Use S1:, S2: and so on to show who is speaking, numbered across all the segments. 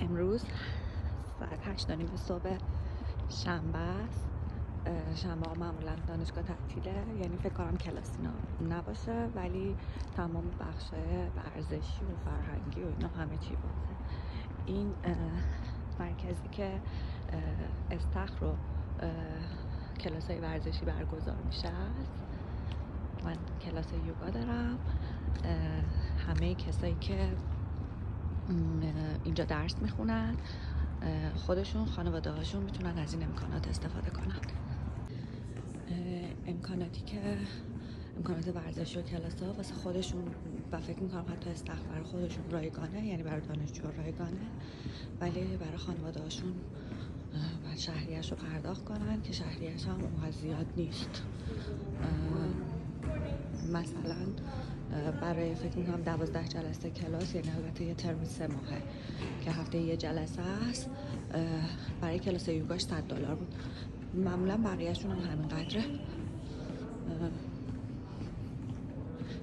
S1: امروز ساعت 8:30 صبح شنبه است. شنبه ها معمولا دانشگاه تعطیله، یعنی فکر کنم کلاسی نباشه، ولی تمام بخش ورزشی و فرهنگی و اینا همه چی بازه. این مرکزی که استخر رو کلاس های ورزشی برگزار میشه است. من کلاس یوگا دارم. همه کسایی که اینجا درس میخونن خودشون، خانواده هاشون میتونن از این امکانات استفاده کنن. امکانات ورزشی و کلاس ها واسه خودشون و فکر میکنم حتی استخر برای خودشون رایگانه، یعنی برای دانشجو رایگانه، ولی برای خانواده هاشون باید شهریه‌اش رو پرداخت کنن که شهریه‌اش هم اونقدر زیاد نیست. مثلا برای فکر میکنم 12 جلسه کلاس، یعنی البته یه ترم 3 ماهه که هفته یه جلسه است، برای کلاس یوگاش $100 بود. معمولا بقیهشون هم همین قدره،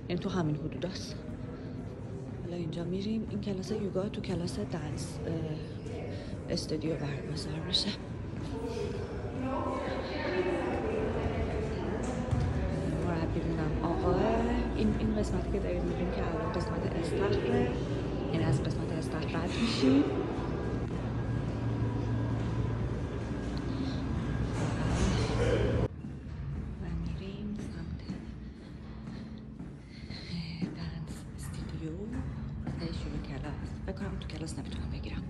S1: یعنی تو همین حدود هست. حالا اینجا میریم این کلاس یوگا تو کلاس دنس استودیو برگزار میشه. مربیمونم آقاه. این قسمتی که داریم میریم که الان قسمت استخره، یعنی از قسمت استخر رد میشیم. و میریم سمت دنس استودیو شروع کلاس. فکر کنم تو کلاس نمیتونم بگیرم.